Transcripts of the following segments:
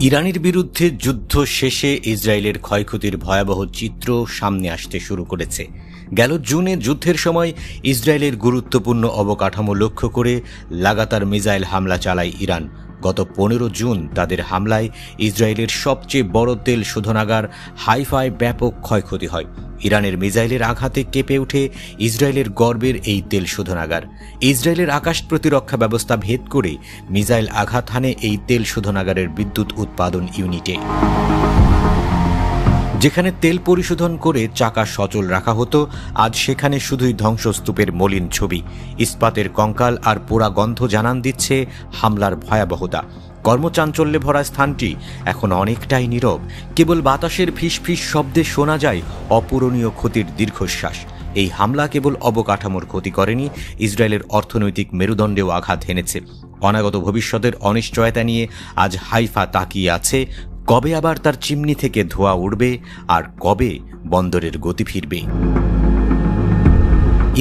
ইরানের বিরুদ্ধে যুদ্ধ শেষে ইসরায়েলের ক্ষয়ক্ষতির ভয়াবহ চিত্র সামনে আসতে শুরু করেছে। গেল জুনে যুদ্ধের সময় ইসরায়েলের গুরুত্বপূর্ণ অবকাঠামো লক্ষ্য করে লাগাতার মিসাইল হামলা চালায় ইরান। গত 15 জুন তাদের হামলায় ইসরায়েলের সবচেয়ে বড় তেল শোধনাগার হাইফায় ব্যাপক ক্ষয়ক্ষতি হয়। ইরানের মিসাইলের আঘাতে কেঁপে ওঠে ইসরায়েলের গর্বের এই তেল শোধনাগার। ইসরায়েলের আকাশ প্রতিরক্ষা ব্যবস্থা ভেদ করে মিসাইল আঘাত হানে এই তেল শোধনাগারের বিদ্যুৎ উৎপাদন ইউনিটে। যেখানে তেল পরিশোধন করে চাকা সচল রাখা হতো, আজ সেখানে শুধুই ধ্বংসস্তূপের মলিন ছবি। ইস্পাতের কঙ্কাল আর পোড়া গন্ধ জানান দিচ্ছে হামলার ভয়াবহতা। কর্মচাঞ্চল্যে ভরা স্থানটি এখন অনেকটাই নীরব। কেবল বাতাসের ফিসফিস শব্দে শোনা যায় অপূরণীয় ক্ষতির দীর্ঘশ্বাস। এই হামলা কেবল অবকাঠামোর ক্ষতি করেনি, ইসরায়েলের অর্থনৈতিক মেরুদণ্ডেও আঘাত হেনেছে। অনাগত ভবিষ্যতের অনিশ্চয়তা নিয়ে আজ হাইফা তাকিয়ে আছে। কবে আবার তার চিমনি থেকে ধোঁয়া উঠবে আর কবে বন্দরের গতি ফিরবে?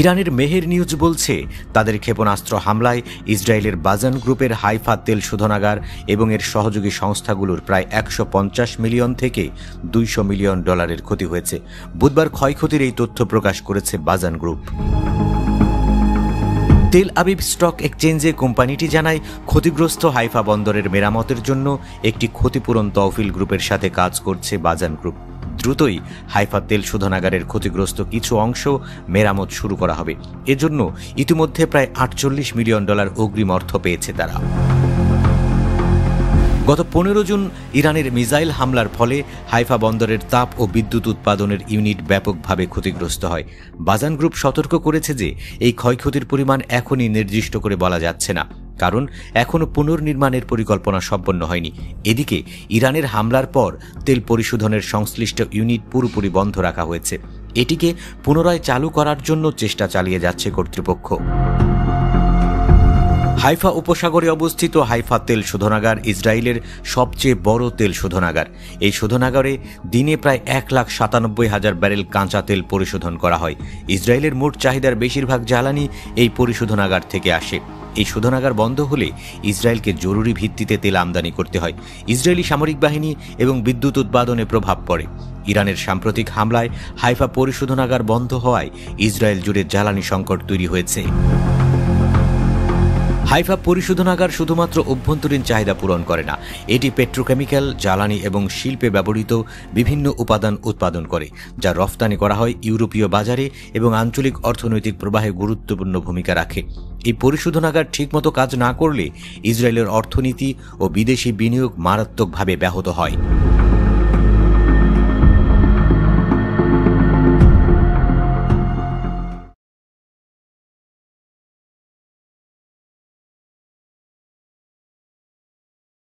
ইরানের মেহের নিউজ বলছে, তাদের ক্ষেপণাস্ত্র হামলায় ইসরায়েলের বাজান গ্রুপের হাইফা তেল শোধনাগার এবং এর সহযোগী সংস্থাগুলোর প্রায় 150 মিলিয়ন থেকে 200 মিলিয়ন ডলারের ক্ষতি হয়েছে। বুধবার ক্ষয়ক্ষতির এই তথ্য প্রকাশ করেছে বাজান গ্রুপ। তেল আবিব স্টক এক্সচেঞ্জে কোম্পানিটি জানায়, ক্ষতিগ্রস্ত হাইফা বন্দরের মেরামতের জন্য একটি ক্ষতিপূরণ তহবিল গ্রুপের সাথে কাজ করছে বাজান গ্রুপ। দ্রুতই হাইফা তেল শোধনাগারের ক্ষতিগ্রস্ত কিছু অংশ মেরামত শুরু করা হবে। এজন্য ইতিমধ্যে প্রায় 48 মিলিয়ন ডলার অগ্রিম অর্থ পেয়েছে তারা। গত 15 জুন ইরানের মিসাইল হামলার ফলে হাইফা বন্দরের তাপ ও বিদ্যুৎ উৎপাদনের ইউনিট ব্যাপকভাবে ক্ষতিগ্রস্ত হয়। বাজান গ্রুপ সতর্ক করেছে যে এই ক্ষয়ক্ষতির পরিমাণ এখনই নির্দিষ্ট করে বলা যাচ্ছে না, কারণ এখনও পুনর্নির্মাণের পরিকল্পনা সম্পন্ন হয়নি। এদিকে ইরানের হামলার পর তেল পরিশোধনের সংশ্লিষ্ট ইউনিট পুরোপুরি বন্ধ রাখা হয়েছে। এটিকে পুনরায় চালু করার জন্য চেষ্টা চালিয়ে যাচ্ছে কর্তৃপক্ষ। হাইফা উপসাগরে অবস্থিত হাইফা তেল শোধনাগার ইসরায়েলের সবচেয়ে বড় তেল শোধনাগার। এই শোধনাগারে দিনে প্রায় 1,97,000 ব্যারেল কাঁচা তেল পরিশোধন করা হয়। ইসরায়েলের মোট চাহিদার বেশিরভাগ জ্বালানি এই পরিশোধনাগার থেকে আসে। এই শোধনাগার বন্ধ হলে ইসরায়েলকে জরুরি ভিত্তিতে তেল আমদানি করতে হয়। ইসরায়েলি সামরিক বাহিনী এবং বিদ্যুৎ উৎপাদনে প্রভাব পড়ে। ইরানের সাম্প্রতিক হামলায় হাইফা পরিশোধনাগার বন্ধ হওয়ায় ইসরায়েল জুড়ে জ্বালানি সংকট তৈরি হয়েছে। হাইফা পরিশোধনাগার শুধুমাত্র অভ্যন্তরীণ চাহিদা পূরণ করে না, এটি পেট্রোকেমিক্যাল, জ্বালানি এবং শিল্পে ব্যবহৃত বিভিন্ন উপাদান উৎপাদন করে, যা রফতানি করা হয় ইউরোপীয় বাজারে এবং আঞ্চলিক অর্থনৈতিক প্রবাহে গুরুত্বপূর্ণ ভূমিকা রাখে। এই পরিশোধনাগার ঠিকমতো কাজ না করলে ইসরায়েলের অর্থনীতি ও বিদেশি বিনিয়োগ মারাত্মকভাবে ব্যাহত হয়।